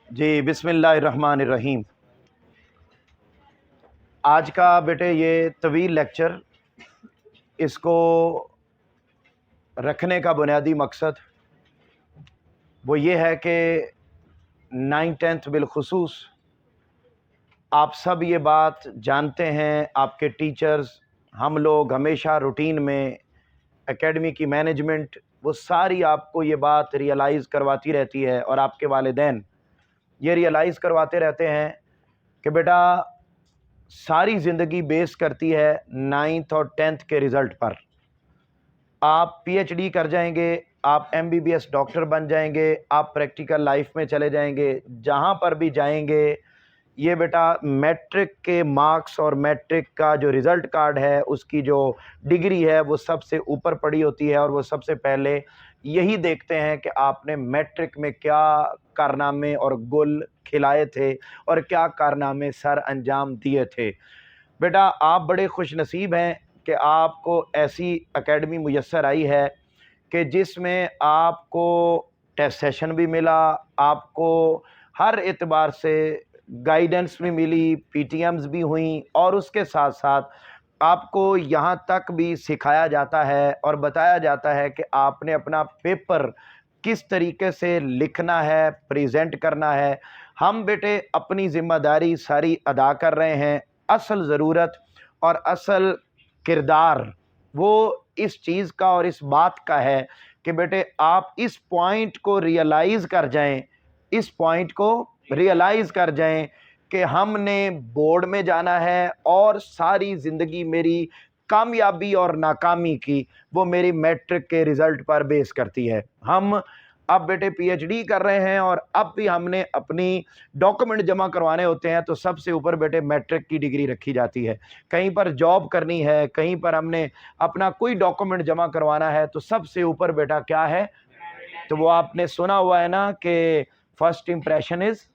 जी, बिस्मिल्लाहिर्रहमानिर्रहीम। आज का बेटे ये तवील लेक्चर, इसको रखने का बुनियादी मकसद वो ये है कि 9th-10th बिलखुसूस आप सब ये बात जानते हैं, आपके टीचर्स, हम लोग हमेशा रूटीन में एकेडमी की मैनेजमेंट वो सारी आपको ये बात रियलाइज़ करवाती रहती है और आपके वालिदैन ये रियलाइज़ करवाते रहते हैं कि बेटा सारी ज़िंदगी बेस करती है 9th और 10th के रिज़ल्ट पर। आप पीएचडी कर जाएंगे, आप एमबीबीएस डॉक्टर बन जाएंगे, आप प्रैक्टिकल लाइफ में चले जाएंगे, जहाँ पर भी जाएंगे ये बेटा मैट्रिक के मार्क्स और मैट्रिक का जो रिज़ल्ट कार्ड है उसकी जो डिग्री है वो सबसे ऊपर पड़ी होती है और वो सबसे पहले यही देखते हैं कि आपने मैट्रिक में क्या कारनामे और गुल खिलाए थे और क्या कारनामे सर अंजाम दिए थे। बेटा आप बड़े खुश नसीब हैं कि आपको ऐसी एकेडमी मुयस्सर आई है कि जिसमें आपको टेस्ट सेशन भी मिला, आपको हर एतबार से गाइडेंस भी मिली, पीटीएम्स भी हुई और उसके साथ साथ आपको यहाँ तक भी सिखाया जाता है और बताया जाता है कि आपने अपना पेपर किस तरीके से लिखना है, प्रेजेंट करना है। हम बेटे अपनी ज़िम्मेदारी सारी अदा कर रहे हैं। असल ज़रूरत और असल किरदार वो इस चीज़ का और इस बात का है कि बेटे आप इस पॉइंट को रियलाइज़ कर जाएं, इस पॉइंट को रियलाइज़ कर जाएं कि हमने बोर्ड में जाना है और सारी ज़िंदगी मेरी कामयाबी और नाकामी की वो मेरी मैट्रिक के रिज़ल्ट पर बेस करती है। हम अब बेटे पीएचडी कर रहे हैं और अब भी हमने अपनी डॉक्यूमेंट जमा करवाने होते हैं तो सबसे ऊपर बेटे मैट्रिक की डिग्री रखी जाती है। कहीं पर जॉब करनी है, कहीं पर हमने अपना कोई डॉक्यूमेंट जमा करवाना है तो सबसे ऊपर बेटा क्या है? तो वो आपने सुना हुआ है ना कि फर्स्ट इंप्रेशन इज।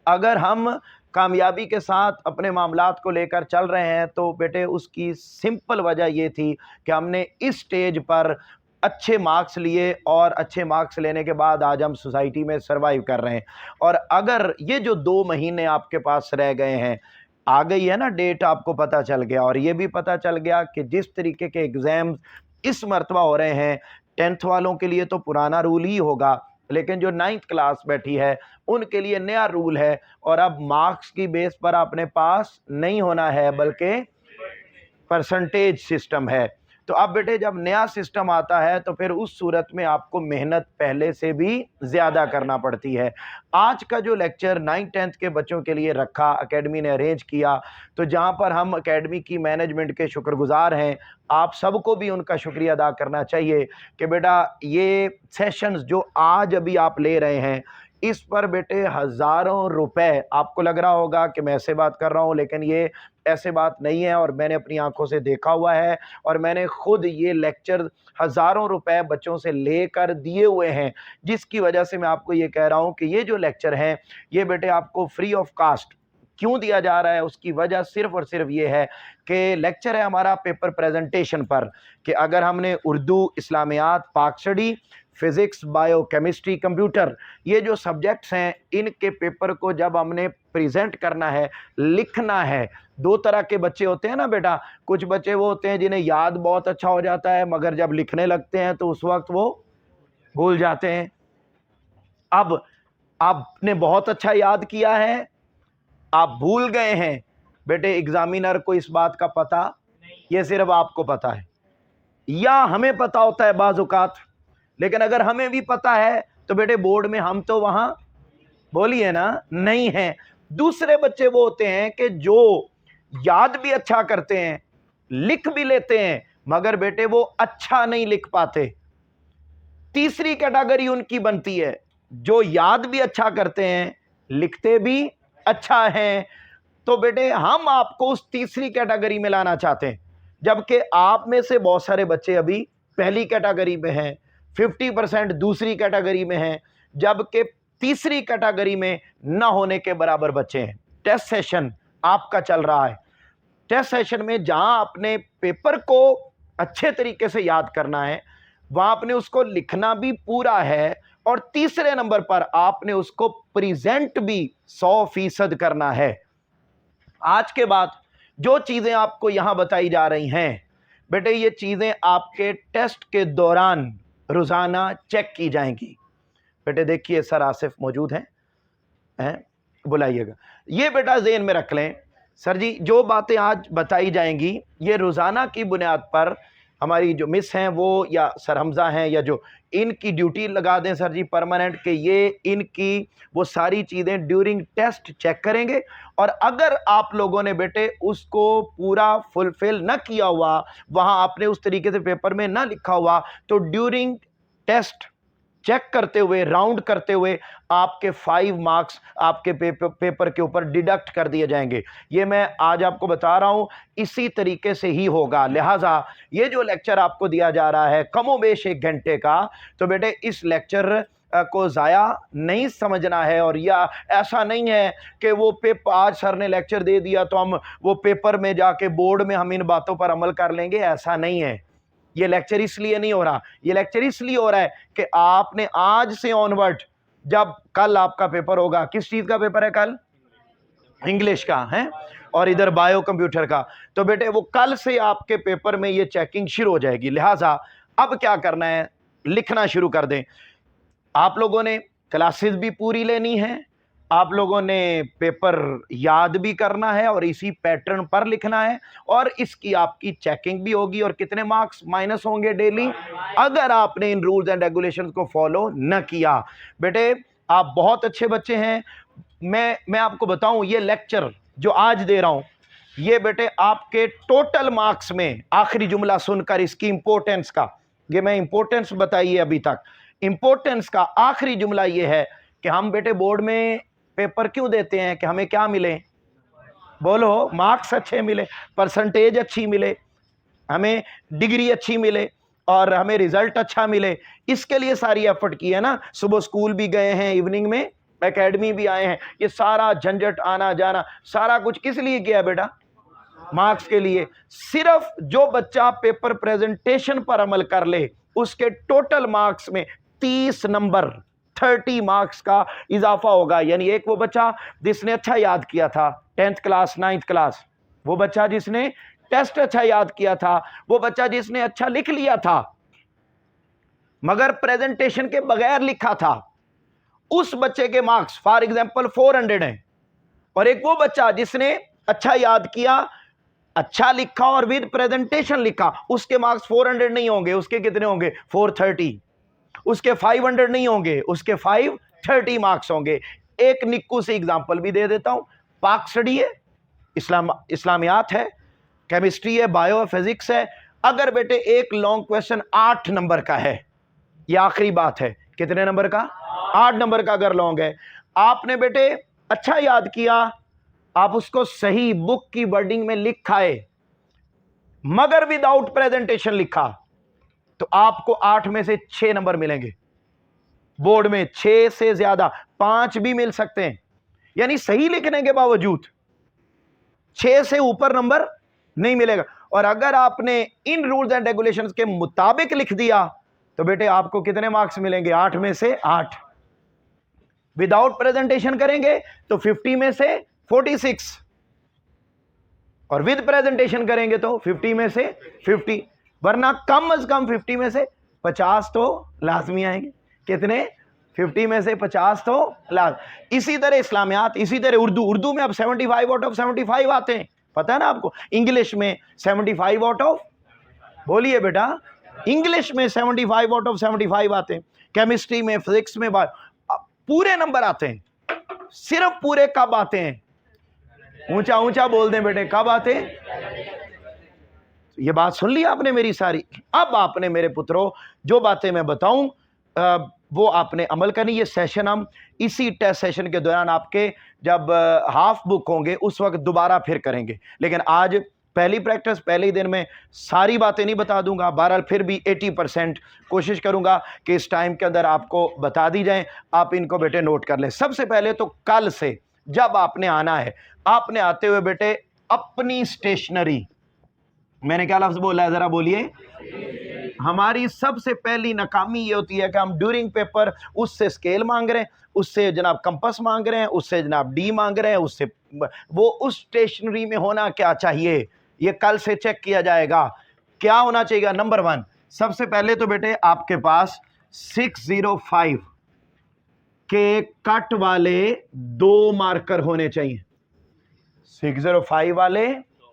अगर हम कामयाबी के साथ अपने मामलात को लेकर चल रहे हैं तो बेटे उसकी सिंपल वजह ये थी कि हमने इस स्टेज पर अच्छे मार्क्स लिए और अच्छे मार्क्स लेने के बाद आज हम सोसाइटी में सरवाइव कर रहे हैं। और अगर ये जो 2 महीने आपके पास रह गए हैं, आ गई है ना डेट, आपको पता चल गया और ये भी पता चल गया कि जिस तरीके के एग्ज़ाम्स इस मर्तबा हो रहे हैं 10th वालों के लिए तो पुराना रूल ही होगा, लेकिन जो 9th क्लास बैठी है उनके लिए नया रूल है और अब मार्क्स की बेस पर आपने पास नहीं होना है बल्कि परसेंटेज सिस्टम है। तो अब बेटे जब नया सिस्टम आता है तो फिर उस सूरत में आपको मेहनत पहले से भी ज़्यादा करना पड़ती है। आज का जो लेक्चर 9th-10th के बच्चों के लिए रखा एकेडमी ने अरेंज किया, तो जहाँ पर हम एकेडमी की मैनेजमेंट के शुक्रगुजार हैं, आप सबको भी उनका शुक्रिया अदा करना चाहिए कि बेटा ये सेशंस जो आज अभी आप ले रहे हैं इस पर बेटे हज़ारों रुपए, आपको लग रहा होगा कि मैं ऐसे बात कर रहा हूँ, लेकिन ये ऐसे बात नहीं है और मैंने अपनी आंखों से देखा हुआ है और मैंने खुद ये लेक्चर हज़ारों रुपए बच्चों से लेकर दिए हुए हैं, जिसकी वजह से मैं आपको ये कह रहा हूँ कि ये जो लेक्चर हैं ये बेटे आपको फ्री ऑफ कास्ट क्यों दिया जा रहा है। उसकी वजह सिर्फ और सिर्फ ये है कि लेक्चर है हमारा पेपर प्रेजेंटेशन पर कि अगर हमने उर्दू, इस्लामियात, पाक study, physics, bio chemistry, computer ये जो सब्जेक्ट्स हैं इनके पेपर को जब हमने प्रेजेंट करना है, लिखना है। 2 तरह के बच्चे होते हैं ना बेटा, कुछ बच्चे वो होते हैं जिन्हें याद बहुत अच्छा हो जाता है मगर जब लिखने लगते हैं तो उस वक्त वो भूल जाते हैं। अब आपने बहुत अच्छा याद किया है, आप भूल गए हैं, बेटे एग्जामिनर को इस बात का पता ये सिर्फ आपको पता है या हमें पता होता है बाज़ औक़ात, लेकिन अगर हमें भी पता है तो बेटे बोर्ड में हम तो वहां बोलिए ना नहीं है। दूसरे बच्चे वो होते हैं कि जो याद भी अच्छा करते हैं, लिख भी लेते हैं, मगर बेटे वो अच्छा नहीं लिख पाते। तीसरी कैटेगरी उनकी बनती है जो याद भी अच्छा करते हैं, लिखते भी अच्छा हैं। तो बेटे हम आपको उस तीसरी कैटेगरी में लाना चाहते हैं, जबकि आप में से बहुत सारे बच्चे अभी पहली कैटेगरी में हैं, 50% दूसरी कैटेगरी में हैं, जबकि तीसरी कैटेगरी में न होने के बराबर बच्चे हैं। टेस्ट सेशन आपका चल रहा है, टेस्ट सेशन में जहां आपने पेपर को अच्छे तरीके से याद करना है, वहां आपने उसको लिखना भी पूरा है और तीसरे नंबर पर आपने उसको प्रेजेंट भी 100% करना है। आज के बाद जो चीजें आपको यहां बताई जा रही हैं बेटे, ये चीजें आपके टेस्ट के दौरान रोजाना चेक की जाएंगी। बेटे देखिए सर आसिफ मौजूद हैं, बुलाइएगा। ये बेटा ज़हन में रख लें सर जी, जो बातें आज बताई जाएंगी ये रोजाना की बुनियाद पर हमारी जो मिस हैं वो या सर हमजा हैं या जो इनकी ड्यूटी लगा दें सर जी परमानेंट के ये इनकी वो सारी चीज़ें ड्यूरिंग टेस्ट चेक करेंगे। और अगर आप लोगों ने बेटे उसको पूरा फुलफिल न किया हुआ, वहाँ आपने उस तरीके से पेपर में ना लिखा हुआ, तो ड्यूरिंग टेस्ट चेक करते हुए, राउंड करते हुए आपके 5 मार्क्स आपके पेपर के ऊपर डिडक्ट कर दिए जाएंगे। ये मैं आज आपको बता रहा हूं, इसी तरीके से ही होगा। लिहाजा ये जो लेक्चर आपको दिया जा रहा है कमोबेश 1 घंटे का, तो बेटे इस लेक्चर को ज़ाया नहीं समझना है। और या ऐसा नहीं है कि वो पेपर आज सर ने लेक्चर दे दिया तो हम वो पेपर में जाके बोर्ड में हम इन बातों पर अमल कर लेंगे, ऐसा नहीं है। ये लेक्चर इसलिए नहीं हो रहा, ये लेक्चर इसलिए हो रहा है कि आपने आज से ऑनवर्ड, जब कल आपका पेपर होगा, किस चीज का पेपर है कल? इंग्लिश का है, और इधर बायो कंप्यूटर का, तो बेटे वो कल से आपके पेपर में ये चेकिंग शुरू हो जाएगी। लिहाजा अब क्या करना है, लिखना शुरू कर दें। आप लोगों ने क्लासेस भी पूरी लेनी है, आप लोगों ने पेपर याद भी करना है और इसी पैटर्न पर लिखना है, और इसकी आपकी चेकिंग भी होगी और कितने मार्क्स माइनस होंगे डेली अगर आपने इन रूल्स एंड रेगुलेशंस को फॉलो न किया। बेटे आप बहुत अच्छे बच्चे हैं। मैं आपको बताऊं, ये लेक्चर जो आज दे रहा हूं ये बेटे आपके टोटल मार्क्स में, आखिरी जुमला सुनकर इसकी इंपॉर्टेंस का, ये मैं इंपॉर्टेंस बताई है अभी तक, इंपॉर्टेंस का आखिरी जुमला ये है कि हम बेटे बोर्ड में पेपर क्यों देते हैं कि हमें क्या मिले? बोलो, मार्क्स अच्छे मिले, परसेंटेज अच्छी मिले, हमें डिग्री अच्छी मिले और हमें रिजल्ट अच्छा मिले। इसके लिए सारी एफर्ट की है ना। सुबह स्कूल भी गए हैं, इवनिंग में एकेडमी भी आए हैं, ये सारा झंझट आना जाना सारा कुछ किस लिए किया है बेटा? मार्क्स के लिए। सिर्फ जो बच्चा पेपर प्रेजेंटेशन पर अमल कर ले उसके टोटल मार्क्स में 30 नंबर 30 मार्क्स का इजाफा होगा। यानी एक वो बच्चा जिसने अच्छा याद किया था 10th क्लास 9th क्लास, वो बच्चा जिसने टेस्ट अच्छा याद किया था, वो बच्चा जिसने अच्छा लिख लिया था मगर प्रेजेंटेशन के बगैर लिखा था, उस बच्चे के मार्क्स फॉर एग्जांपल 400 हैं। और एक वो बच्चा जिसने अच्छा याद किया, अच्छा लिखा और विद प्रेजेंटेशन लिखा, उसके मार्क्स 400 नहीं होंगे, उसके कितने होंगे? 430। उसके 500 नहीं होंगे, उसके 530 मार्क्स होंगे। एक निक्कू से एग्जांपल भी दे देता हूं। पाक स्टडी है, इस्लामियात है, केमिस्ट्री है, बायो है, फिजिक्स है। अगर बेटे एक लॉन्ग क्वेश्चन 8 नंबर का है, यह आखिरी बात है, कितने नंबर का? 8 नंबर का अगर लॉन्ग है, आपने बेटे अच्छा याद किया, आप उसको सही बुक की वर्डिंग में लिखाए मगर विदाउट प्रेजेंटेशन लिखा, तो आपको 8 में से 6 नंबर मिलेंगे। बोर्ड में 6 से ज्यादा 5 भी मिल सकते हैं। यानी सही लिखने के बावजूद 6 से ऊपर नंबर नहीं मिलेगा। और अगर आपने इन रूल्स एंड रेगुलेशंस के मुताबिक लिख दिया तो बेटे आपको कितने मार्क्स मिलेंगे? 8 में से 8। विदाउट प्रेजेंटेशन करेंगे तो 50 में से 46, और विद प्रेजेंटेशन करेंगे तो 50 में से 50, वरना कम से कम 50 में से 50 तो लाजमी आएंगे। कितने? 50 में से 50 तो लाजमी। इसी तरह इस्लामियात, इसी तरह उर्दू में अब 75 आउट ऑफ 75 आते हैं, पता है ना आपको। इंग्लिश में 75 आउट ऑफ, बोलिए बेटा, इंग्लिश में 75 आउट ऑफ 75 आते हैं, केमिस्ट्री में, फिजिक्स में पूरे नंबर आते हैं। सिर्फ पूरे कब आते हैं? ऊंचा ऊंचा बोल दें बेटे, कब आते हैं? ये बात सुन ली आपने मेरी सारी। अब आपने मेरे पुत्रों जो बातें मैं बताऊं वो आपने अमल करनी। ये सेशन हम इसी टेस्ट सेशन के दौरान आपके जब हाफ बुक होंगे उस वक्त दोबारा फिर करेंगे। लेकिन आज पहली प्रैक्टिस, पहले ही दिन में सारी बातें नहीं बता दूंगा। बहरहाल फिर भी 80% कोशिश करूंगा कि इस टाइम के अंदर आपको बता दी जाए। आप इनको बेटे नोट कर लें। सबसे पहले तो कल से जब आपने आना है, आपने आते हुए बेटे अपनी स्टेशनरी, मैंने क्या लफ्ज बोला है जरा बोलिए? हमारी सबसे पहली नाकामी ये होती है कि हम ड्यूरिंग पेपर उससे स्केल मांग रहे हैं, उससे जनाब कंपास मांग रहे हैं, उससे जनाब डी मांग रहे हैं, उससे वो उस स्टेशनरी में होना क्या चाहिए ये कल से चेक किया जाएगा। क्या होना चाहिए? नंबर 1, सबसे पहले तो बेटे आपके पास 605 के कट वाले 2 मार्कर होने चाहिए। 605 वाले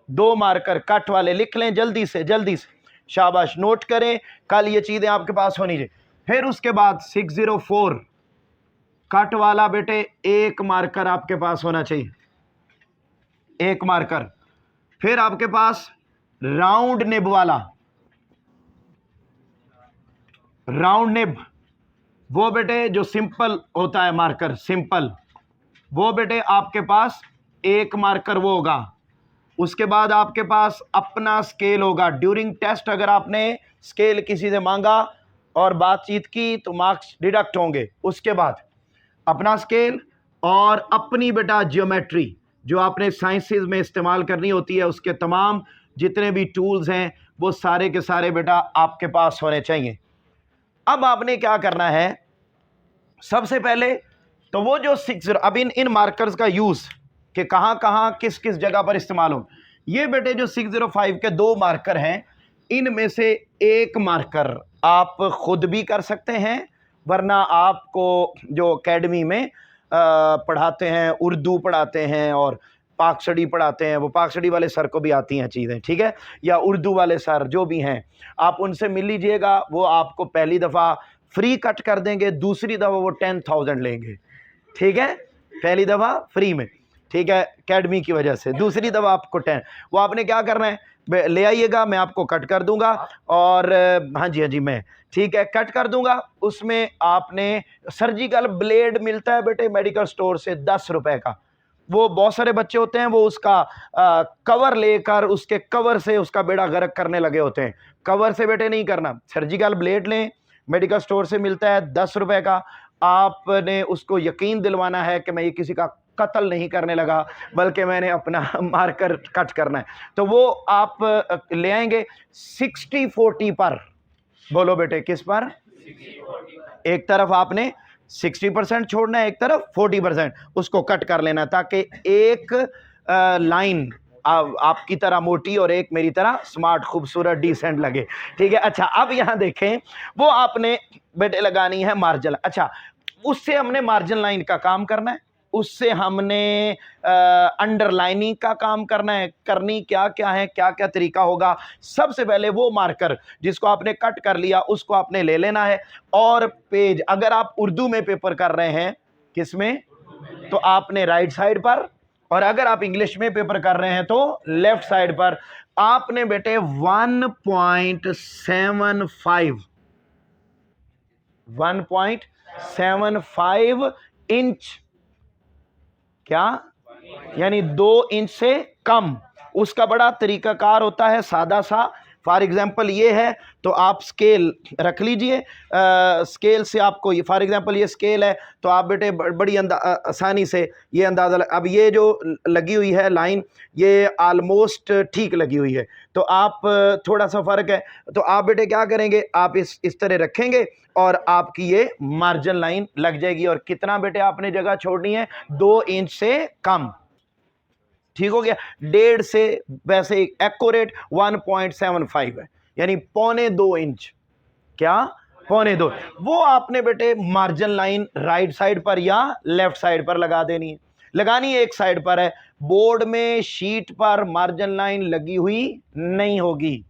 2 मार्कर कट वाले लिख लें जल्दी से जल्दी से, शाबाश, नोट करें, कल ये चीजें आपके पास होनी चाहिए। फिर उसके बाद 604 कट वाला बेटे 1 मार्कर आपके पास होना चाहिए, 1 मार्कर। फिर आपके पास राउंड निब वाला, राउंड निब, वो बेटे जो सिंपल होता है मार्कर, सिंपल, वो बेटे आपके पास 1 मार्कर वो होगा। उसके बाद आपके पास अपना स्केल होगा। ड्यूरिंग टेस्ट अगर आपने स्केल किसी से मांगा और बातचीत की तो मार्क्स डिडक्ट होंगे। उसके बाद अपना स्केल और अपनी बेटा ज्योमेट्री जो आपने साइंसेज में इस्तेमाल करनी होती है, उसके तमाम जितने भी टूल्स हैं वो सारे के सारे बेटा आपके पास होने चाहिए। अब आपने क्या करना है, सबसे पहले तो वो जो 6 अब इन मार्कर्स का यूज कि कहां कहां किस किस जगह पर इस्तेमाल हो। ये बेटे जो 605 के 2 मार्कर हैं, इनमें से 1 मार्कर आप खुद भी कर सकते हैं, वरना आपको जो एकेडमी में पढ़ाते हैं, उर्दू पढ़ाते हैं और पाकशड़ी पढ़ाते हैं, वो पाकशड़ी वाले सर को भी आती हैं चीज़ें, ठीक है, या उर्दू वाले सर जो भी हैं, आप उनसे मिल लीजिएगा। वो आपको पहली दफ़ा फ्री कट कर देंगे, दूसरी दफ़ा वो 10,000 लेंगे, ठीक है, पहली दफ़ा फ्री में, ठीक है, एकेडमी की वजह से, दूसरी दफ़ा आपको 10। वो आपने क्या करना है, ले आइएगा, मैं आपको कट कर दूंगा। और हाँ जी मैं, ठीक है, कट कर दूंगा। उसमें आपने सर्जिकल ब्लेड मिलता है बेटे मेडिकल स्टोर से 10 रुपए का। वो बहुत सारे बच्चे होते हैं वो उसका कवर लेकर उसके कवर से उसका बेड़ा गर्क करने लगे होते हैं। कवर से बेटे नहीं करना, सर्जिकल ब्लेड लें, मेडिकल स्टोर से मिलता है 10 रुपए का। आपने उसको यकीन दिलवाना है कि मैं ये किसी का कत्ल नहीं करने लगा, बल्कि मैंने अपना मार्कर कट करना है। तो वो आप ले आएंगे 60-40 पर। बोलो बेटे किस पर? एक तरफ आपने 60% छोड़ना है, एक तरफ 40%, उसको कट कर लेना ताकि एक लाइन आपकी तरह मोटी और एक मेरी तरह स्मार्ट, खूबसूरत, डिसेंट लगे, ठीक है। अच्छा, अब यहां देखें, वो आपने बेटे लगानी है मार्जिन। अच्छा, उससे हमने मार्जिन लाइन का काम करना है, उससे हमने अंडरलाइनिंग का काम करना है। करनी क्या क्या है, क्या क्या तरीका होगा। सबसे पहले वो मार्कर जिसको आपने कट कर लिया उसको आपने ले लेना है, और पेज अगर आप उर्दू में पेपर कर रहे हैं, किसमें, तो आपने राइट साइड पर, और अगर आप इंग्लिश में पेपर कर रहे हैं तो लेफ्ट साइड पर आपने बेटे 1.75 इंच, क्या यानी 2 इंच से कम, उसका बड़ा तरीकाकार होता है सादा सा। फॉर एग्जाम्पल ये है तो आप स्केल रख लीजिए, स्केल से आपको ये, फॉर एग्जाम्पल ये स्केल है तो आप बेटे बड़ी आसानी से ये अंदाज़ा अब ये जो लगी हुई है लाइन ये आलमोस्ट ठीक लगी हुई है, तो आप थोड़ा सा फ़र्क है, तो आप बेटे क्या करेंगे, आप इस तरह रखेंगे और आपकी ये मार्जिन लाइन लग जाएगी। और कितना बेटे आपने जगह छोड़नी है, 2 इंच से कम, ठीक हो गया। 1.5 से वैसे एक्यूरेट 1.75 है, यानी 1.25 इंच, क्या 1.25, वो आपने बेटे मार्जिन लाइन राइट साइड पर या लेफ्ट साइड पर लगा देनी है। लगानी एक साइड पर है, बोर्ड में शीट पर मार्जिन लाइन लगी हुई नहीं होगी।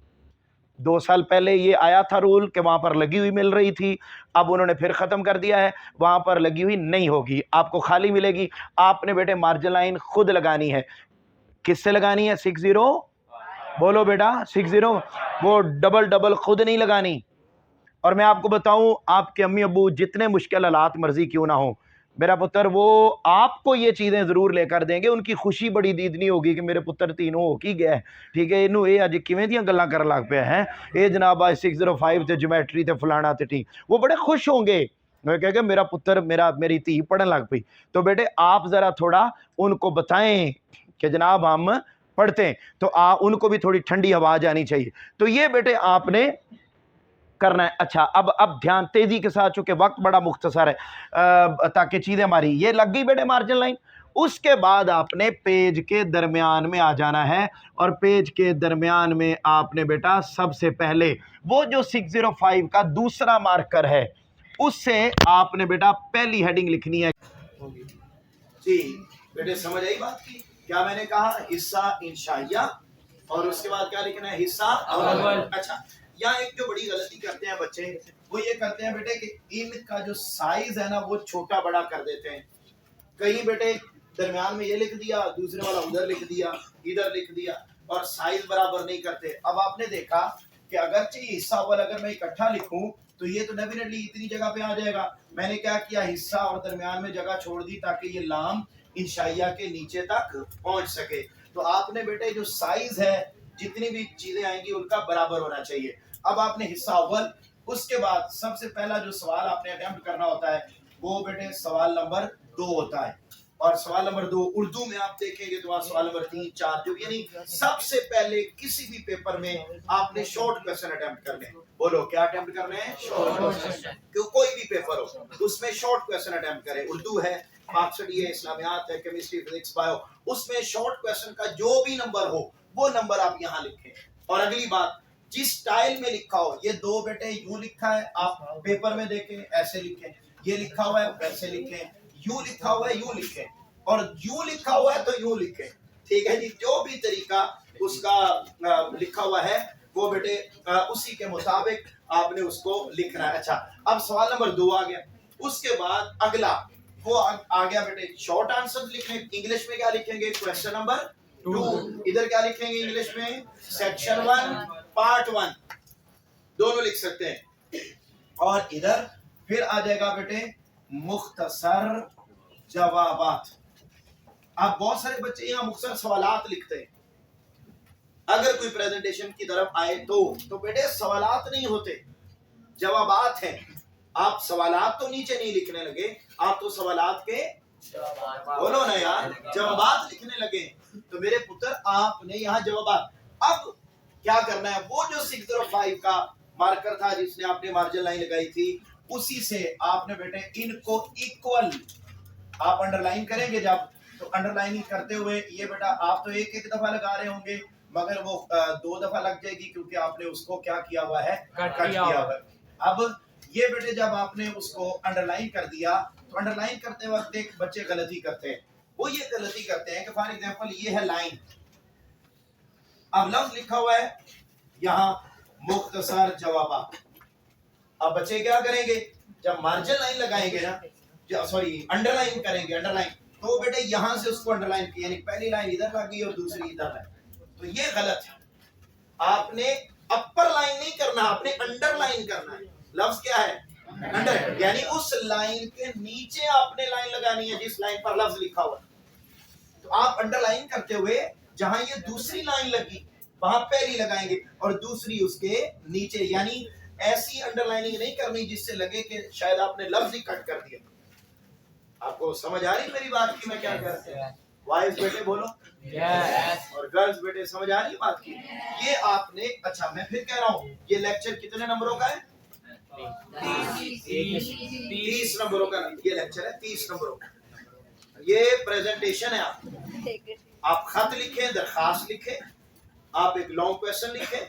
2 साल पहले ये आया था रूल कि वहां पर लगी हुई मिल रही थी, अब उन्होंने फिर खत्म कर दिया है, वहां पर लगी हुई नहीं होगी, आपको खाली मिलेगी। आपने बेटे मार्जिन लाइन खुद लगानी है। किससे लगानी है? 60, बोलो बेटा 60, वो डबल खुद नहीं लगानी। और मैं आपको बताऊं, आपके अम्मी अब्बू जितने मुश्किल हालात मर्जी क्यों ना हो, मेरा पुत्र वो आपको ये चीज़ें ज़रूर लेकर देंगे। उनकी खुशी बड़ी दीदनी होगी कि मेरे पुत्र तीनों हो की गया है, ठीक है, इनू ये अज किवें दियां गल्लां कर लग पे हैं, ये जनाब 605 ते ज्योमेट्री ते फलाना ते ठीक, वो बड़े खुश होंगे। मैं कह मेरा पुत्र मेरी धी पढ़ने लग पई। तो बेटे आप ज़रा थोड़ा उनको बताएं कि जनाब हम पढ़ते हैं, तो उनको भी थोड़ी ठंडी हवा जानी चाहिए। तो ये बेटे आपने करना है। अच्छा, अब ध्यान तेजी के साथ, चूंकि वक्त बड़ा मुख्तसर है ताकि चीजें हमारी ये लग गई बेटे मार्जिन लाइन। उसके बाद आपने पेज के दरमियान में आ जाना है और पेज के दरमियान में आपने बेटा सबसे पहले वो जो 605 का दूसरा मार्कर है उससे आपने बेटा पहली हेडिंग लिखनी है जी। बेटे समझ आई बात की? क्या मैंने कहा? हिस्सा इंशाइया और उसके बाद क्या लिखना है? हिस्सा अव्वल। अच्छा, यहाँ एक जो बड़ी गलती करते हैं बच्चे, वो ये करते हैं बेटे कि इनका जो साइज है ना वो छोटा बड़ा कर देते हैं। कहीं बेटे दरमियान में ये लिख दिया, दूसरे वाला उधर लिख दिया, इधर लिख दिया और साइज बराबर नहीं करते। अब आपने देखा कि अगरचे हिस्सा अव्वल अगर मैं इकट्ठा लिखूं तो ये तो डेफिनेटली इतनी जगह पे आ जाएगा। मैंने क्या किया? हिस्सा और दरमियान में जगह छोड़ दी ताकि ये लाम इंशाइया के नीचे तक पहुंच सके। तो आपने बेटे जो साइज है जितनी भी चीजें आएंगी उनका बराबर होना चाहिए। अब आपने हिस्सा अव्वल, उसके बाद सबसे पहला जो सवाल आपने अटेम्प्ट करना होता है वो बेटे सवाल नंबर 2 होता है। और सवाल नंबर 2 उर्दू में आप देखेंगे तो आप सवाल नंबर 3, 4 जो यानी सबसे पहले किसी भी पेपर में आपने शॉर्ट क्वेश्चन अटेम्प्ट करने हैं। बोलो क्या अटेम्प्ट करने हैं? Short question. क्यों? कोई भी पेपर हो उसमें शॉर्ट क्वेश्चन अटेम्प्ट करें। उर्दू है, मार्क्सवाड़ी है, इस्लामियात है, केमिस्ट्री, फिजिक्स, बायो, उसमें शॉर्ट क्वेश्चन का जो भी नंबर हो वो नंबर आप यहाँ लिखें। और अगली बात, जिस स्टाइल में लिखा हो, ये 2 बेटे यूं लिखा है, आप पेपर में देखें ऐसे लिखें, ये लिखा हुआ है वैसे लिखें, यूं लिखा हुआ है यूं लिखें, और यूं लिखा हुआ है तो यूं लिखें। ठीक है जी? जो भी तरीका उसका लिखा हुआ है वो बेटे उसी के मुताबिक आपने उसको लिखना है। अच्छा, अब सवाल नंबर 2 आ गया। उसके बाद अगला वो आ गया बेटे शॉर्ट आंसर लिखने। इंग्लिश में क्या लिखेंगे? Question number 2। इधर क्या लिखेंगे इंग्लिश में? सेक्शन 1 पार्ट 1 दोनों लिख सकते हैं। और इधर फिर आ जाएगा बेटे मुख्तसर जवाबात। आप बहुत सारे बच्चे यहाँ मुख्तसर सवालात लिखते हैं। अगर कोई प्रेजेंटेशन की तरफ आए तो बेटे सवालात नहीं होते, जवाबात हैं। आप सवालात तो नीचे नहीं लिखने लगे, आप तो सवालात के बोलो ना यार जवाबात लिखने लगे। तो मेरे पुत्र आपने यहाँ जवाबात। अब क्या करना है? वो जो 605 का मार्कर था जिसने आपने मार्जिन लाइन लगाई थी उसी से आपने बेटे इनको इक्वल आप अंडरलाइन करेंगे। जब तो अंडरलाइनिंग करते हुए ये बेटा आप तो एक दफा लगा रहे होंगे मगर वो 2 दफा लग जाएगी क्योंकि आपने उसको क्या किया हुआ है? कट किया हुआ है। अब ये बेटे जब आपने उसको अंडरलाइन कर दिया तो अंडरलाइन करते वक्त एक बच्चे गलती करते हैं। वो ये गलती करते हैं कि फॉर एग्जांपल ये है लाइन, अब लफ्ज लिखा हुआ है यहाँ मुख्तसर जवाबात। अब बच्चे क्या करेंगे? जब मार्जिन लाइन लगाएंगे ना, सॉरी अंडरलाइन करेंगे, अंडरलाइन तो बेटे यहां से उसको अंडरलाइन किया, यानी पहली लाइन इधर लगी और दूसरी इधर लगी। तो ये गलत है। आपने अपर लाइन नहीं करना, आपने अंडरलाइन करना है। लफ्ज क्या है? अंडर, यानी उस लाइन के नीचे आपने लाइन लगानी है जिस लाइन पर लफ्ज लिखा हुआ। तो आप अंडरलाइन करते हुए जहां ये दूसरी लाइन लगी वहां पहली लगाएंगे और दूसरी उसके नीचे, यानी ऐसी अंडरलाइनिंग नहीं करनी जिससे लगे कि शायद आपने लफ्ज ही कट कर दिया। आपको समझ आ रही मेरी बात की मैं क्या करते हैं? बॉयज बेटे बोलो यस, और गर्ल्स बेटे समझ आ रही बात की? ये आपने, अच्छा मैं फिर कह रहा हूँ, ये लेक्चर कितने नंबरों का है? 30 नंबरों का ये लेक्चर है, 30 नंबरों का। ये प्रेजेंटेशन है। आप खत लिखें, दरखास्त लिखें, आप एक लॉन्ग क्वेश्चन लिखें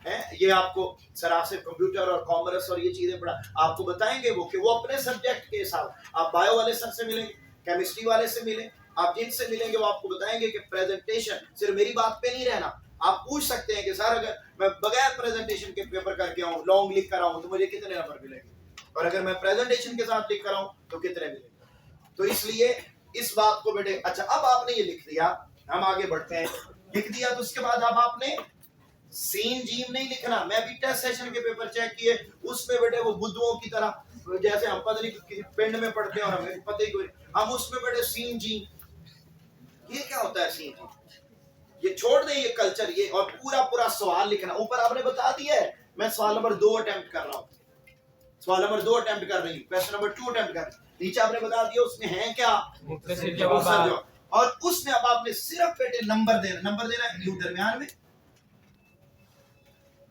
हैं। ये आपको सरासर कंप्यूटर और कॉमर्स और ये चीजें पढ़ा आपको बताएंगे वो कि वो अपने सब्जेक्ट के हिसाब। आप बायो वाले सर से मिलेंगे, केमिस्ट्री वाले से मिलें, आप जिनसे मिलेंगे वो आपको बताएंगे कि प्रेजेंटेशन सिर्फ मेरी बात पे नहीं रहना। आप पूछ सकते हैं कि सर अगर मैं बगैर प्रेजेंटेशन के पेपर करके आऊँ, लॉन्ग लिख कर आऊँ तो मुझे कितने नंबर मिलेंगे, और अगर मैं प्रेजेंटेशन के साथ लिख कर आऊँ तो कितने मिलेंगे। तो इसलिए इस बात को बेटे, अच्छा अब आपने ये लिख दिया, हम आगे बढ़ते हैं। लिख दिया तो उसके बाद अब आपने सीन जीम नहीं लिखना। मैं भी टेस्ट सेशन के पेपर चेक किए, उसमें बेटे वो बुद्धुओं की तरह जैसे हम पता नहीं पिंड में पढ़ते हैं और हमें पता ही कोई, हम उसमें बेटे सीन जीम, ये क्या होता है सीन जीम? ये छोड़ दे ये कल्चर, ये और पूरा पूरा सवाल लिखना। ऊपर आपने बता दिया है, मैं सवाल नंबर 2 अटेम्प्ट कर रहा हूँ, सवाल नंबर 2 अटेम्प्ट कर रही हूँ, क्वेश्चन नंबर 2 अटेम्प्ट कर रही हूँ। नीचे आपने बता दिया उसमें है क्या? और उसमें अब आपने सिर्फ बेटे नंबर देना, नंबर देना यू दरमियान में।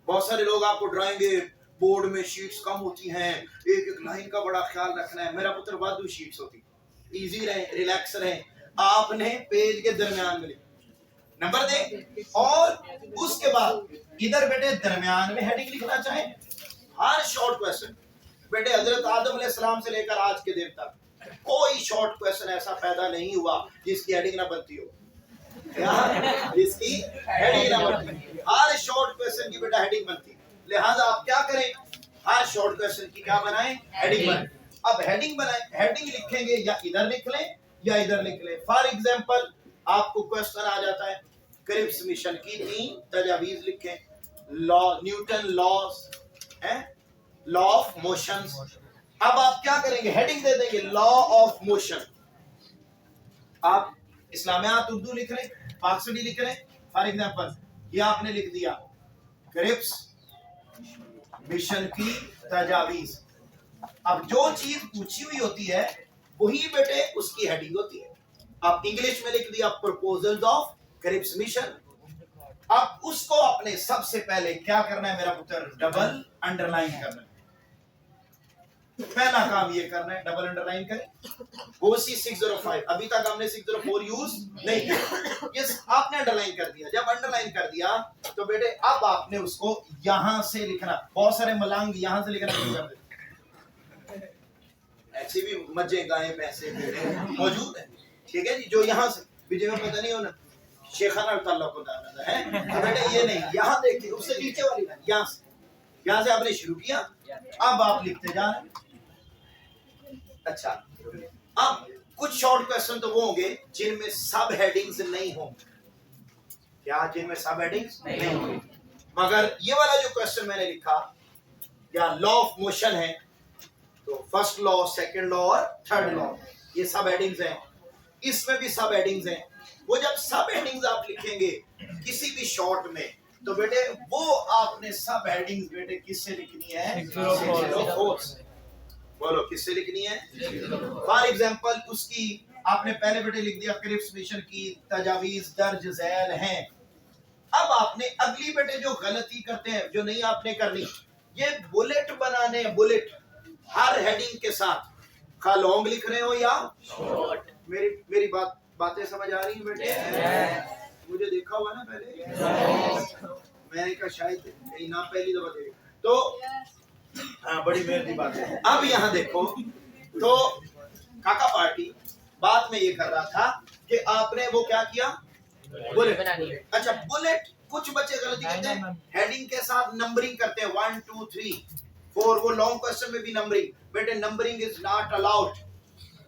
बहुत सारे लोग आपको ड्राइंगे बोर्ड में शीट्स कम होती हैं, एक एक लाइन का बड़ा ख्याल रखना है। मेरा पुत्र वादू शीट्स होती, इजी रहे, रिलैक्स रहे। आपने पेज के दरमियान में नंबर दे, और उसके बाद इधर बेटे दरमियान में हेडिंग लिखना चाहे। हर शॉर्ट क्वेश्चन बेटे हजरत आदम अलैहिस्सलाम से लेकर आज के दिन तक कोई शॉर्ट क्वेश्चन ऐसा पैदा नहीं हुआ जिसकी हेडिंग ना बनती हो, जिसकी हेडिंग ना बनती। हर शॉर्ट क्वेश्चन की बेटा हेडिंग बनती। लिहाजा आप क्या करें, हर शॉर्ट क्वेश्चन की क्या बनाएं, हेडिंग बनाएं। अब हेडिंग बनाएं, हेडिंग लिखेंगे या इधर लिख लें या इधर लिख लें। फॉर एग्जांपल आपको क्वेश्चन आ जाता है क्रिप्स मिशन की 3 तजावीज लिखें। लॉ, न्यूटन लॉस है, लॉ ऑफ मोशन। अब आप क्या करेंगे, हेडिंग दे देंगे लॉ ऑफ मोशन। आप इस्लामियात उर्दू लिख रहे, पाकस्टडी लिख रहे। फॉर एग्जांपल ये आपने लिख दिया क्रिप्स मिशन की तजावीज। अब जो चीज पूछी हुई होती है वही बेटे उसकी हेडिंग होती है। आप इंग्लिश में लिख दिया प्रपोजल्स ऑफ क्रिप्स मिशन। अब उसको अपने सबसे पहले क्या करना है मेरा पुत्र, डबल अंडरलाइन करना है। पहला काम ये करना है, डबल अंडरलाइन करें। ओसी 605, अभी तक हमने 604 यूज नहीं किया, ये आपने अंडरलाइन कर दिया। जब अंडरलाइन कर दिया तो बेटे अब आपने उसको यहां से लिखना। बहुत सारे मलांग यहां से लिखना शुरू कर देते, ऐसे भी मजे गाय पैसे मौजूद है, ठीक है जी, जो यहाँ से बीजे में पता नहीं हो ना शेखाना ताल्लुक है, तो बेटे ये नहीं, यहाँ देखिए उससे नीचे वाली यहाँ से आपने शुरू किया। अब आप लिखते जा रहे हैं। अच्छा, अब कुछ शॉर्ट क्वेश्चन तो वो होंगे जिनमें सब हेडिंग्स नहीं होंगे। क्या, जिनमें सब हेडिंग्स नहीं होंगे। मगर ये वाला जो क्वेश्चन मैंने लिखा या लॉ ऑफ मोशन है, तो फर्स्ट लॉ, सेकंड लॉ और थर्ड लॉ, ये सब हेडिंग्स हैं। इसमें भी सब हेडिंग्स हैं। वो जब सब हेडिंग्स आप लिखेंगे किसी भी शॉर्ट में, तो बेटे वो आपने सब हेडिंग्स बेटे किससे लिखनी है, 604 से। बोलो किससे लिखनी है। फॉर एग्जांपल उसकी आपने पहले बेटे लिख दिया क्रिप्स मिशन की तजावीज दर्ज झैल हैं। अब आपने अगली बेटे जो गलती करते हैं, जो नहीं आपने करनी, ये बुलेट बनाने, बुलेट हर हेडिंग के साथ, खा लॉन्ग लिख रहे हो या शॉर्ट। मेरी बातें समझ आ रही है बेटे? मुझे देखा हुआ ना पहले, मैंने कहा शायद कहीं ना पहली दफा देखे तो हाँ, बड़ी मेहरबानी बात है। अब यहाँ देखो तो काका पार्टी बात में ये कर रहा था कि आपने वो क्या किया, बुलेट। अच्छा, बुलेट कुछ बच्चे गलती करते हैं, हेडिंग के साथ नंबरिंग करते हैं 1 2 3 4। वो लॉन्ग क्वेश्चन में भी नंबरिंग, बेटे नंबरिंग इज नॉट अलाउड,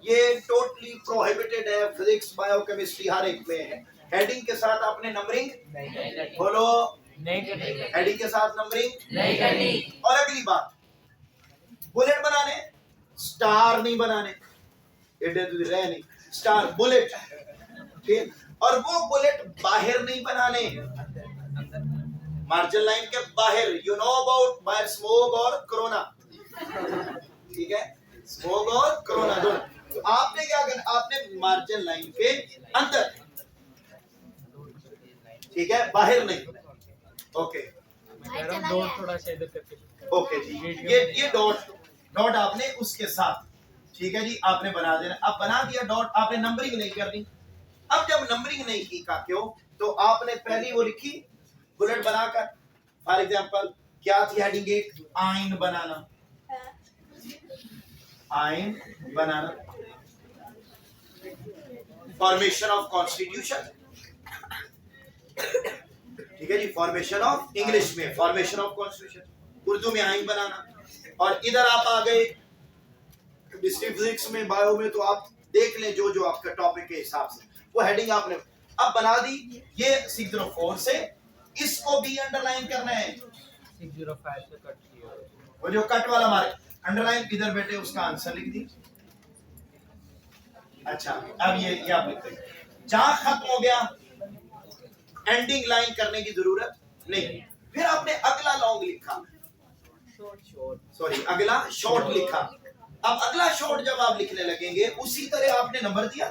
ये टोटली प्रोहिबिटेड है। फिजिक्स, बायोकेमिस्ट्री हर एक में है। हेडिंग के साथ आपने नंबरिंग, बोलो नहीं करनी, हेडिंग के साथ नंबरिंग नहीं करनी। और अगली बात, बुलेट बनाने, स्टार नहीं बनाने, नहीं स्टार, बुलेट, ठीक। और वो बुलेट बाहर नहीं बनाने, मार्जिन लाइन के बाहर। यू नो अबाउट बाहर स्मोक और कोरोना, ठीक है, स्मोक और कोरोना दोनों। तो आपने क्या करना, आपने मार्जिन लाइन के अंदर, ठीक है, बाहर नहीं। ओके थोड़ा सा इधर करके, ओके जी, ये डॉट आपने उसके साथ, ठीक है जी, आपने बना देना। अब बना दिया डॉट, आपने नंबरिंग नहीं करनी। अब जब नंबरिंग नहीं की का क्यों, तो आपने पहली वो लिखी बुलेट बनाकर। फॉर एग्जांपल क्या थी हेडिंग, एक आइन बनाना, आइन बनाना, फॉर्मेशन ऑफ कॉन्स्टिट्यूशन, ठीक है जी, फॉर्मेशन ऑफ, इंग्लिश में फॉर्मेशन ऑफ कॉन्स्टिट्यूशन, उर्दू में आइन बनाना। और इधर आप आ गए फिजिक्स में, बायो में, तो आप देख लें जो जो आपका टॉपिक के हिसाब से वो हेडिंग आपने अब बना दी। ये 604 से, इसको भी अंडरलाइन करना है, 605 से कट किया, वो जो कट वाला मारे अंडरलाइन, इधर बेटे उसका आंसर लिख दी। अच्छा, अब ये आप लिखते हैं, जहां खत्म हो गया एंडिंग लाइन करने की जरूरत नहीं। फिर आपने अगला लॉन्ग लिखा, सॉरी अगला शॉर्ट लिखा। अब अगला शॉर्ट जब आप लिखने लगेंगे उसी तरह आपने नंबर दिया।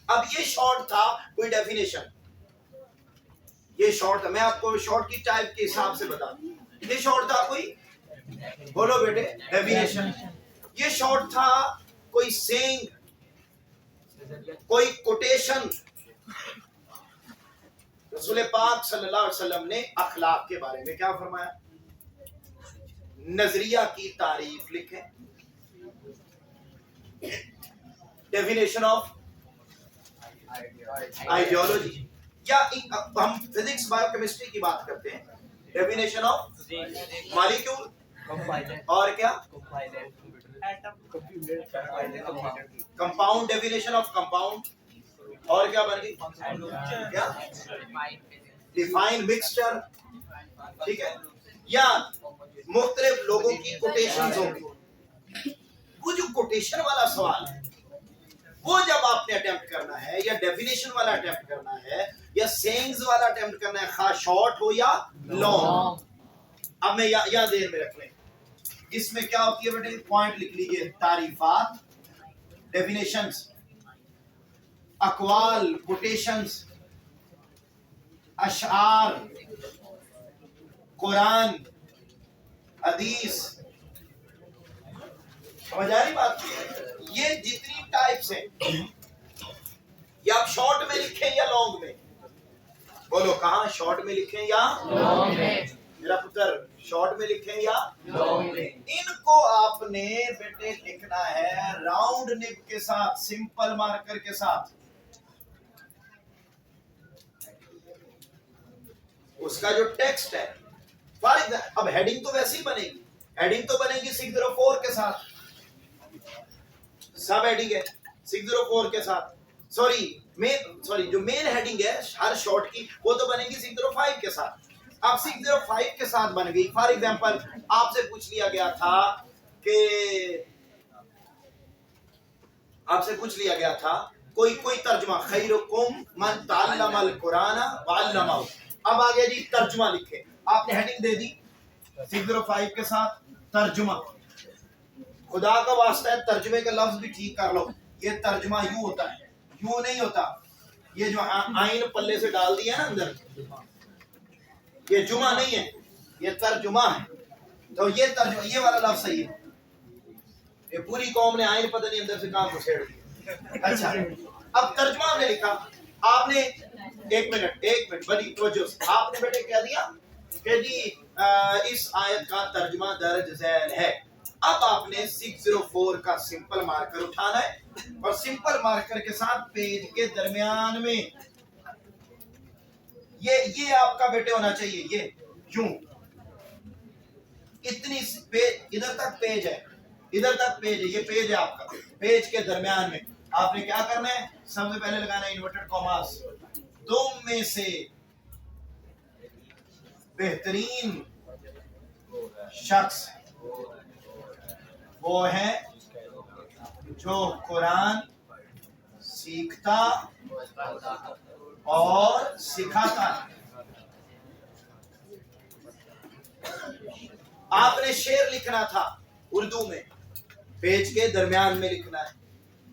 अब ये शॉर्ट था, कोई डेफिनेशन, ये शॉर्ट था, मैं आपको शॉर्ट की टाइप के हिसाब से बता दूं। ये शॉर्ट था कोई, बोलो बेटे, डेफिनेशन। ये शॉर्ट था कोई सेइंग, कोई कोटेशन। रसूल पाक सल्लल्लाहु अलैहि वसल्लम ने अखलाक के बारे में क्या फरमाया? नजरिया की तारीफ लिखे, डेफिनेशन ऑफ आइडियोलॉजी, या हम फिजिक्स बायोकेमिस्ट्री की बात करते हैं, डेफिनेशन ऑफ मॉलिक्यूल, और क्या कंपाउंड, डेफिनेशन ऑफ कंपाउंड, और क्या बन गई, क्या डिफाइन मिक्सचर, ठीक है, या मुख्तलिफ लोगों की कोटेशंस होंगी। वो जो कोटेशन वाला सवाल है, वो जब आपने अटेम्प्ट करना है, या डेफिनेशन वाला अटेम्प्ट करना है, या सेइंग्स वाला अटेम्प्ट करना है, खास शॉर्ट हो या लॉन्ग, अब मैं या देर में रख लें, इसमें क्या होती है बेटे, पॉइंट लिख लीजिए, तारीफात, डेफिनेशंस, अकवाल, कोटेशंस, अशआर, कुरान, हदीस, समझ आ रही बात? ये जितनी टाइप्स हैं, ये आप शॉर्ट में लिखें या लॉन्ग में, बोलो कहां, शॉर्ट में लिखें या लॉन्ग में? मेरा पुत्र, शॉर्ट में लिखें या लॉन्ग में? इनको आपने बेटे लिखना है राउंड निब के साथ, सिंपल मार्कर के साथ। उसका जो टेक्स्ट है, फॉर एग्जाम्पल, अब हेडिंग तो वैसे ही बनेगी, हेडिंग तो बनेगी 604 के साथ, सब हेडिंग है 604 के साथ, सॉरी जो मेन हेडिंग है हर शॉर्ट की, वो तो बनेगी 605 के साथ। अब 605 के साथ बन गई, फॉर एग्जांपल आपसे पूछ लिया गया था कोई तर्जुमा, खैरुकुम मन तअल्लमल कुरान व अल्लमहु। अब आ गया जी तर्जुमा लिखे, आपने हेडिंग दे दी 605 के साथ तर्जुमा। खुदा का वास्ता है, तर्जुमे का लफ्ज भी ठीक कर लो, ये तर्जुमा यूं होता है, यूं नहीं होता। ये जो आइन पल्ले से डाल दिया ना अंदर, ये जुमा नहीं है, ये तर्जुमा है। तो ये तर्जुमा, ये वाला लफ्ज सही है। ये पूरी कौम ने आइन पता नहीं अंदर से कहां घुसेड़ दिया। अच्छा, अब तर्जुमा हमने लिखा, आपने एक मिनट बड़ी तवज्जो से, आपने बेटे क्या दिया कि जी इस आयत का तर्जुमा दर्ज झैल है। अब आपने 604 का सिंपल मार्कर उठाना है और सिंपल मार्कर के साथ पेज के दरमियान में ये आपका बेटे होना चाहिए, ये यूं, इतनी पेज, इधर तक पेज है, इधर तक पेज है, ये पेज है आपका, पेज के दरमियान में आपने क्या करना है, सबसे पहले लगाना है इन्वर्टेड कॉमास। तुम में से बेहतरीन शख्स वो है जो कुरान सीखता और सिखाता है। आपने शेर लिखना था उर्दू में, पेज के दरमियान में लिखना है,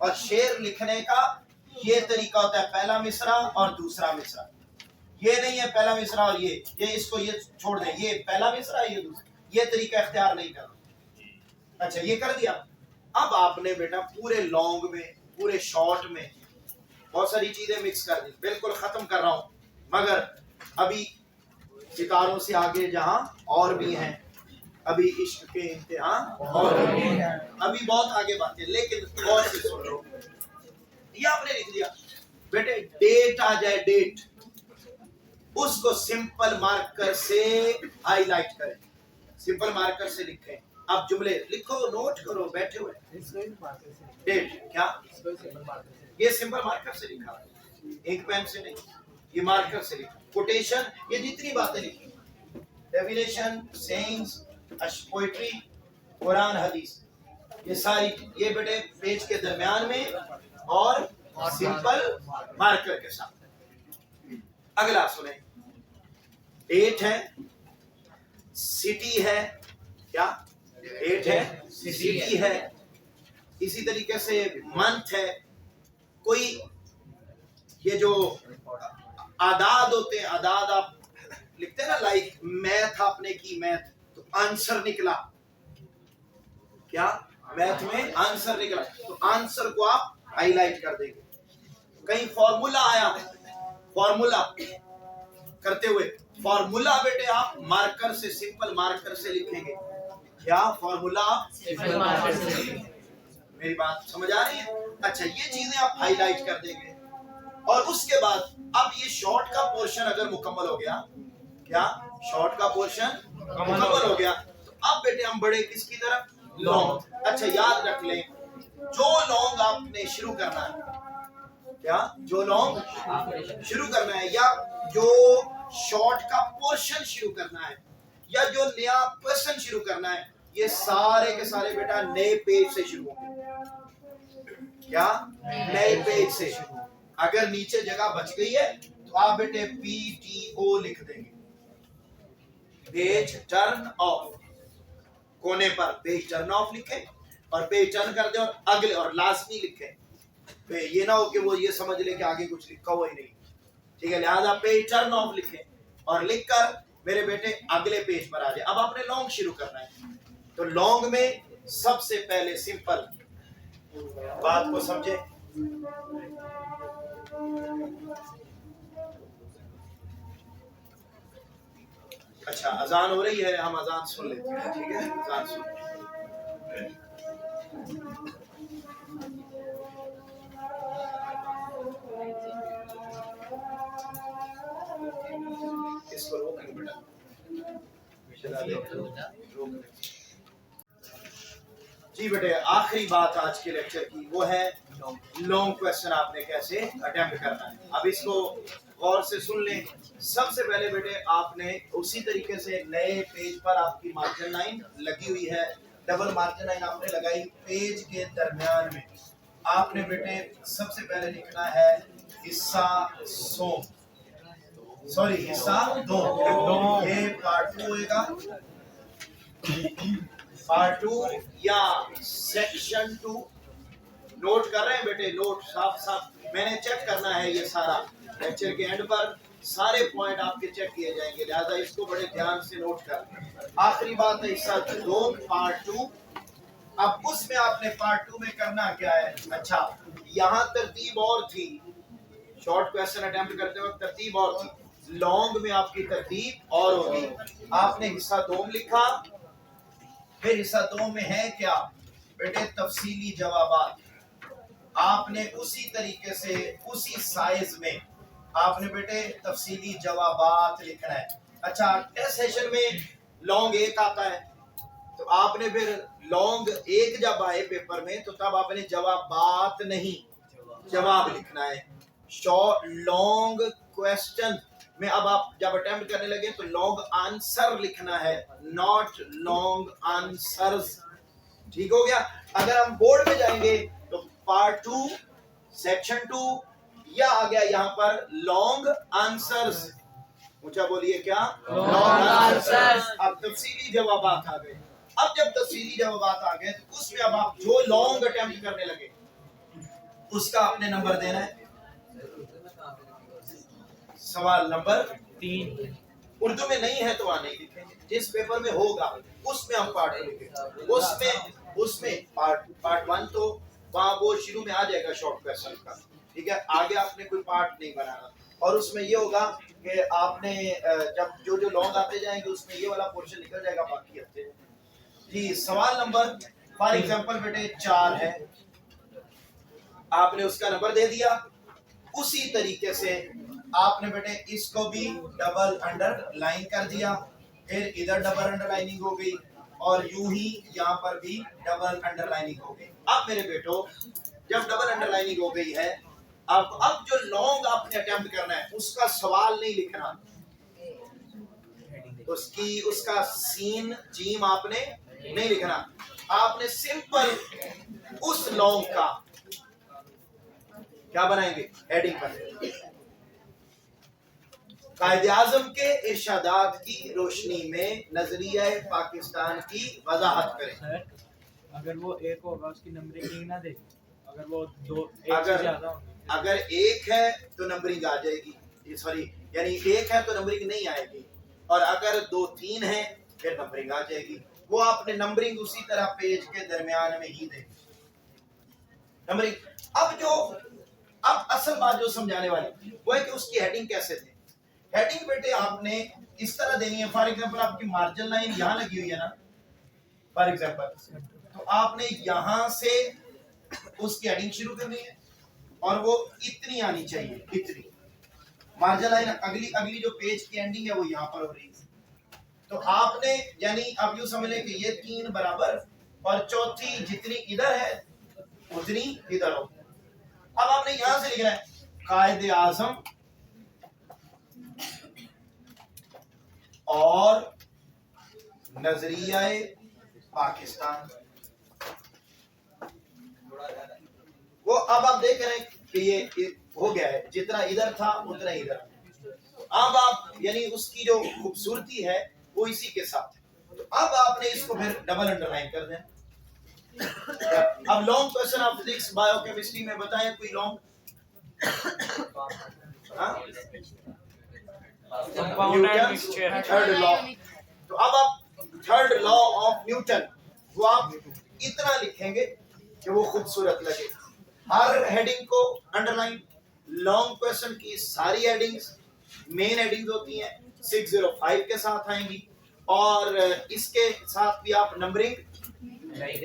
और शेर लिखने का ये तरीका होता है, पहला मिसरा और दूसरा मिसरा। ये नहीं है पहला मिसरा और ये इसको ये छोड़ दें, ये पहला मिसरा ये दूसरा, ये तरीका इख्तियार नहीं करना। अच्छा, ये कर दिया। अब आपने बेटा पूरे लॉन्ग में, पूरे शॉर्ट में बहुत सारी चीजें मिक्स कर दी, बिल्कुल खत्म कर रहा हूं, मगर अभी सितारों से आगे जहां और भी हैं, अभी इश्क के इम्तिहान और भी हैं, अभी बहुत आगे बातें, लेकिन गौर से सुन लो। ये आपने लिख दिया बेटे, डेट आ जाए, डेट, उसको सिंपल मार्कर से हाईलाइट करें, सिंपल मार्कर से लिखें। आप जुमले लिखो, नोट करो बैठे हुए। डेट क्या, ये सिंपल मार्कर से लिखा, एक पेन से नहीं, ये मार्कर से लिखा। कोटेशन, ये जितनी बातें लिखी, डेफिनेशन, सेइंग्स, पोएट्री, कुरान, हदीस, ये सारी, ये बेटे पेज के दरमियान में और सिंपल मार्कर के साथ। अगला सुने, डेट है, सिटी है, क्या डेट है, सिटी है, इसी तरीके से मंथ है, कोई ये जो आदाद होते हैं, आदाद आप लिखते हैं ना, लाइक मैथ आपने की, मैथ, आंसर निकला, क्या मैथ में आंसर निकला, तो आंसर को आप हाईलाइट कर देंगे। कहीं फॉर्मूला आया, फॉर्मूला करते हुए, फॉर्मूला बेटे आप मार्कर से, सिंपल मार्कर से लिखेंगे। क्या फॉर्मूला सिंपल मार्कर से लिखेंगे। मेरी बात समझ आ रही है? अच्छा, ये चीजें आप हाईलाइट कर देंगे। और उसके बाद अब ये शॉर्ट का पोर्शन अगर मुकम्मल हो गया, क्या शॉर्ट का पोर्शन मुकम्मल हो गया, तो अब बेटे हम बढ़े किसकी तरफ? लॉन्ग। अच्छा, याद रख लें, जो लॉन्ग आपने शुरू करना है, क्या जो लॉन्ग शुरू करना है, या जो शॉर्ट का पोर्शन शुरू करना है, या जो नया क्वेश्चन शुरू करना है, ये सारे के सारे बेटा नए पेज से शुरू होंगे। क्या नए पेज से। अगर नीचे जगह बच गई है तो आप बेटे PTO लिख देंगे, पेज टर्न ऑफ। कोने पर पेज टर्न ऑफ लिखें और पेज टर्न कर दे और अगले और लास्ट नहीं लिखें, तो ये ना हो कि वो ये समझ ले कि आगे कुछ लिखा हुआ ही नहीं। ठीक है, लिहाजा पेज टर्न ऑफ लिखें और लिखकर मेरे बेटे अगले पेज पर आ जाए। अब आपने लॉन्ग शुरू करना है, तो लॉन्ग में सबसे पहले सिंपल बात को समझे। अच्छा, अजान हो रही है, हम अजान सुन लेते हैं। ठीक है, अजान सुन। इसको रोक बेटा, जी बेटे। आखिरी बात आज के लेक्चर की वो है लॉन्ग क्वेश्चन आपने कैसे अटेम्प्ट करना है। अब इसको गौर से सुन लें। सबसे पहले बेटे आपने उसी तरीके से नए पेज पर आपकी मार्जिन लाइन लगी हुई है, डबल मार्जिन लाइन आपने लगाई, पेज के दरमियान में आपने बेटे सबसे पहले लिखना है हिस्सा सो, सॉरी हिस्सा दो। ये पार्ट 2 होगा, पार्ट 2 या सेक्शन 2। नोट कर रहे हैं बेटे, नोट साफ साफ मैंने चेक करना है। ये सारा लेक्चर के एंड पर सारे पॉइंट आपके चेक किए जाएंगे, लिहाजा इसको बड़े ध्यान से नोट कर। आखिरी बात है हिस्सा 2 पार्ट 2। अब उसमें आपने पार्ट 2 में करना क्या है? अच्छा, यहाँ तरतीब और थी, शॉर्ट क्वेश्चन अटेम्प्ट करते वक्त तरतीब और थी, लॉन्ग में आपकी तरतीब और होगी। आपने हिस्सा 2 में लिखा, फिर हिस्सा 2 में है क्या बेटे? तफसीली जवाबात। आपने उसी तरीके से उसी साइज में आपने बेटे तफसीली जवाबात लिखना है। अच्छा, टेस्ट सेशन में लॉन्ग 1 आता है, तो आपने फिर लॉन्ग 1 जब आए पेपर में तो तब आपने जवाबात नहीं जवाब लिखना है। शॉर्ट लॉन्ग क्वेश्चन में अब आप जब अटेम्प्ट करने लगे तो लॉन्ग आंसर लिखना है, नॉट लॉन्ग आंसर्स। ठीक हो गया? अगर हम बोर्ड में जाएंगे तो पार्ट 2 सेक्शन 2 या आ गया यहाँ पर लॉन्ग आंसर्स। ऊंचा बोलिए, क्या लॉन्ग आंसर्स। अब तफसीली जवाबात आ गए। अब जब तफसीली जवाबात आ गए तो उसमें अब आप जो लॉन्ग अटेम्प्ट करने लगे उसका आपने नंबर देना है। सवाल नंबर 3 उर्दू में नहीं है तो आने लिखेंगे, जिस पेपर में होगा उसमें हम पार्ट लिखेंगे। उसमें पार्ट 1 तो वहाँ वो शुरू में आ जाएगा शॉर्ट क्वेश्चन का। ठीक है, आगे आपने कोई पार्ट नहीं बनाना, और उसमें ये होगा कि आपने जब जो जो लॉन्ग आते जाएंगे उसमें ये वाला पोर्शन निकल जाएगा बाकी हफ्ते। जी, सवाल नंबर फॉर एग्जांपल बेटे 4 है, आपने उसका नंबर दे दिया। उसी तरीके से आपने बेटे इसको भी डबल अंडरलाइन कर दिया, फिर इधर डबल अंडरलाइनिंग हो गई और यूं ही यहाँ पर भी डबल अंडरलाइनिंग हो गई। अब मेरे बेटो जब डबल अंडरलाइनिंग हो गई है, अब जो लॉन्ग आपने अटेम्प्ट करना है उसका सवाल नहीं लिखना, उसका सीन जीम आपने नहीं लिखना। आपने सिंपल उस लॉन्ग का क्या बनाएंगे? हेडिंग बनाएंगे। कायदे-ए-आज़म के इरशादात की रोशनी में नजरिया पाकिस्तान की वजाहत करें। अगर वो 1 होगा उसकी नंबरिंग ना दे, अगर वो 2 अगर 1 है तो नंबरिंग आ जाएगी, सॉरी यानी 1 है तो नंबरिंग नहीं आएगी, और अगर 2 3 है फिर नंबरिंग आ जाएगी। वो आपने नंबरिंग उसी तरह पेज के दरमियान में ही देनी नंबरिंग। अब असल बात जो समझाने वाली वो है कि उसकी हेडिंग कैसे दे। हेडिंग बेटे आपने इस तरह देनी है। फॉर एग्जांपल आपकी मार्जिन लाइन यहाँ लगी हुई है ना, फॉर एग्जांपल, तो आपने यहाँ से उसकी हेडिंग शुरू करनी है और वो इतनी आनी चाहिए, इतनी मार्जिन लाइन। अगली जो पेज की एंडिंग है वो यहाँ पर हो रही है। तो आपने यानी अब यूं समझ लें कि ये 3 बराबर और चौथी जितनी इधर है उतनी इधर हो। अब आपने यहां से लिखना है कायदे आजम और नजरियाए पाकिस्तान। वो अब आप देख रहे हैं कि ये हो गया है, जितना इधर था उतना इधर। अब आप यानी उसकी जो खूबसूरती है वो इसी के साथ है। तो अब आपने इसको फिर डबल अंडरलाइन कर दें। अब long question of physics biochemistry में बताएं कोई लॉन्ग। Third law. तो अब आप थर्ड लॉ ऑफ न्यूटन वो आप इतना लिखेंगे कि वो खूबसूरत लगे। हर हेडिंग को अंडरलाइन। लॉन्ग क्वेश्चन की सारी हेडिंग्स मेन हेडिंग्स होती हैं 605 के साथ आएंगी और इसके साथ भी आप नंबरिंग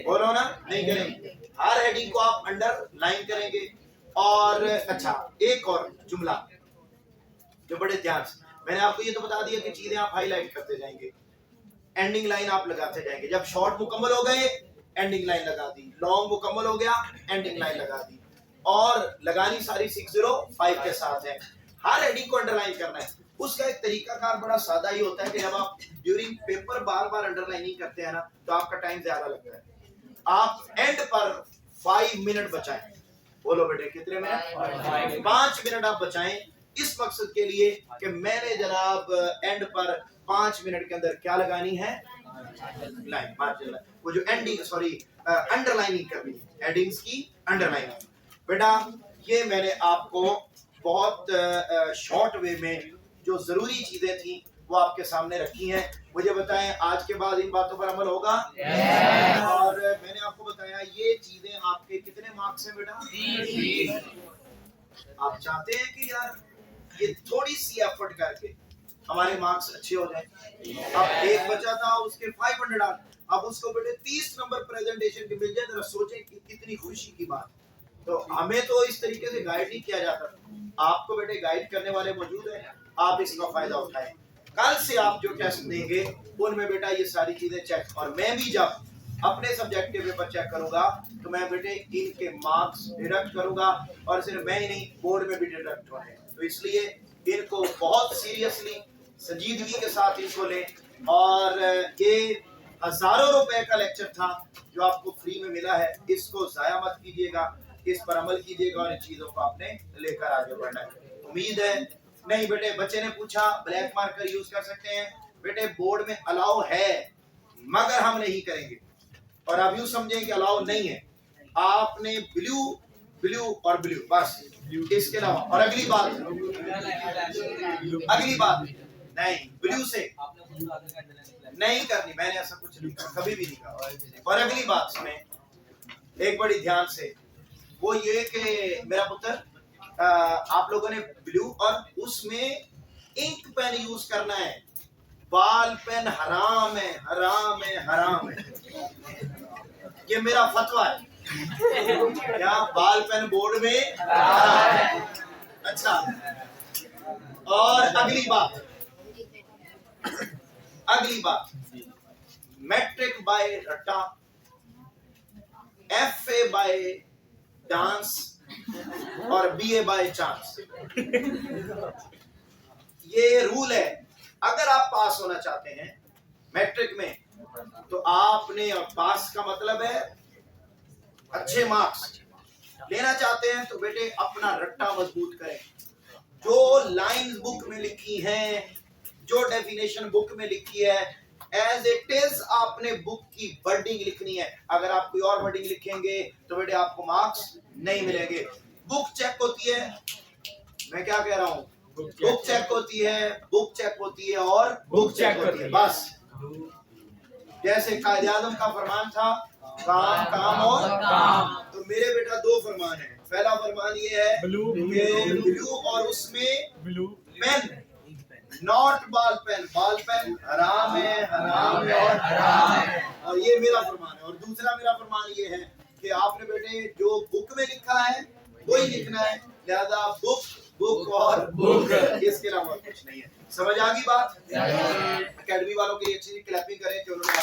बोलो ना नहीं करेंगे। हर हेडिंग को आप अंडरलाइन करेंगे। और अच्छा एक और जुमला जो बड़े ध्यान से, मैंने आपको ये तो बता दिया कि चीजें आप हाईलाइट करते जाएंगे, एंडिंग लाइन आप लगाते जाएंगे। जब शॉर्ट मुकम्मल हो गए एंडिंग लाइन लगा दी, लॉन्ग मुकम्मल हो गया एंडिंग लाइन लगा दी, और लगानी सारी 605 के साथ है। हर हेडिंग को अंडरलाइन करना है। उसका एक तरीकाकार बड़ा सादा ही होता है कि जब आप ड्यूरिंग पेपर बार बार अंडरलाइनिंग करते हैं ना तो आपका टाइम ज्यादा लगता है। आप एंड पर 5 मिनट बचाएं। बोलो बेटे कितने मिनट? 5 मिनट आप बचाएं इस मकसद के लिए कि मैंने जनाब एंड पर 5 मिनट के अंदर क्या लगानी है, लाइन मार्जिन, वो जो एंडिंग सॉरी अंडरलाइनिंग करनी है, हेडिंग्स की अंडरलाइनिंग। बेटा ये मैंने आपको बहुत शॉर्ट वे में जो जरूरी चीजें थी वो आपके सामने रखी हैं। मुझे बताएं आज के बाद इन बातों पर अमल होगा? और मैंने आपको बताया ये चीजें आपके कितने मार्क्स हैं बेटा? 30। आप चाहते हैं कि यार ये थोड़ी सी एफर्ट करके हमारे मार्क्स अच्छे हो जाएं। अब एक बचा था उसके 500 आ, अब उसको बेटे 30 नंबर प्रेजेंटेशन के मिल जाए, जरा सोचें कि कितनी खुशी की बात। तो हमें तो इस तरीके से गाइड नहीं किया जाता, आपको बेटे गाइड करने वाले मौजूद हैं, आप इसका फायदा उठाएं। कल से आप जो टेस्ट देंगे उनमें बेटा ये सारी चीजें चेक, और मैं भी जब अपने सब्जेक्ट के पेपर चेक करूंगा तो मैं बेटे इनके मार्क्स डिडक्ट करूंगा, और सिर्फ मैं ही नहीं बोर्ड में भी डिडक्ट होंगे। तो इसलिए इनको बहुत सीरियसली संजीदगी के साथ इनको लें। और ये हजारों रुपए का लेक्चर था जो आपको फ्री में मिला है, इसको जाया मत कीजिएगा, इस पर अमल कीजिएगा और इन चीजों को आपने लेकर आगे बढ़ना है। उम्मीद है नहीं बेटे, बच्चे ने पूछा ब्लैक मार्कर यूज कर सकते हैं, बेटे बोर्ड में अलाउ है मगर हम नहीं करेंगे। और आप यूं समझें कि अलाउ नहीं है, आपने ब्लू और ब्लू बस, इसके अलावा। और अगली बात नहीं, ब्लू से नहीं करनी, मैंने ऐसा कुछ नहीं कहा, कभी भी नहीं कहा। और अगली बात सुने एक बड़ी ध्यान से, वो ये कि मेरा पुत्र आप लोगों ने ब्लू और उसमें इंक पेन यूज करना है, बाल पेन हराम है, हराम है, हराम है। ये मेरा फतवा है, क्या बाल पेन बोर्ड में हराम है। अच्छा, और अगली बात मैट्रिक बाय रट्टा, FA बाय डांस और BA बाय चांस। ये रूल है, अगर आप पास होना चाहते हैं मैट्रिक में तो आपने, और पास का मतलब है अच्छे मार्क्स लेना चाहते हैं तो बेटे अपना रट्टा मजबूत करें। जो लाइंस बुक में लिखी हैं, जो डेफिनेशन बुक में लिखी है, एज इट इज आपने बुक की वर्डिंग लिखनी है। अगर आप कोई और वर्डिंग लिखेंगे तो बेटे आपको मार्क्स नहीं मिलेंगे। बुक चेक होती है, मैं क्या कह रहा हूं, बुक चेक होती है और बुक चेक होती है, बस जैसे कायदे आज़म का फरमान था काम काम और काम। तो मेरे बेटा दो फरमान है। पहला फरमान ये है ब्लू कि ब्लू और उसमें blue pen not ball pen हराम है और हराम है। और ये मेरा फरमान है। और दूसरा मेरा फरमान ये है कि आपने बेटे जो बुक में लिखा है वही लिखना है, लिहाजा बुक और बुक। इसके अलावा कुछ नहीं है। समझ आ गई बात? एकेडमी वालों के लिए अच्छी क्लैपिंग करें कि उन्होंने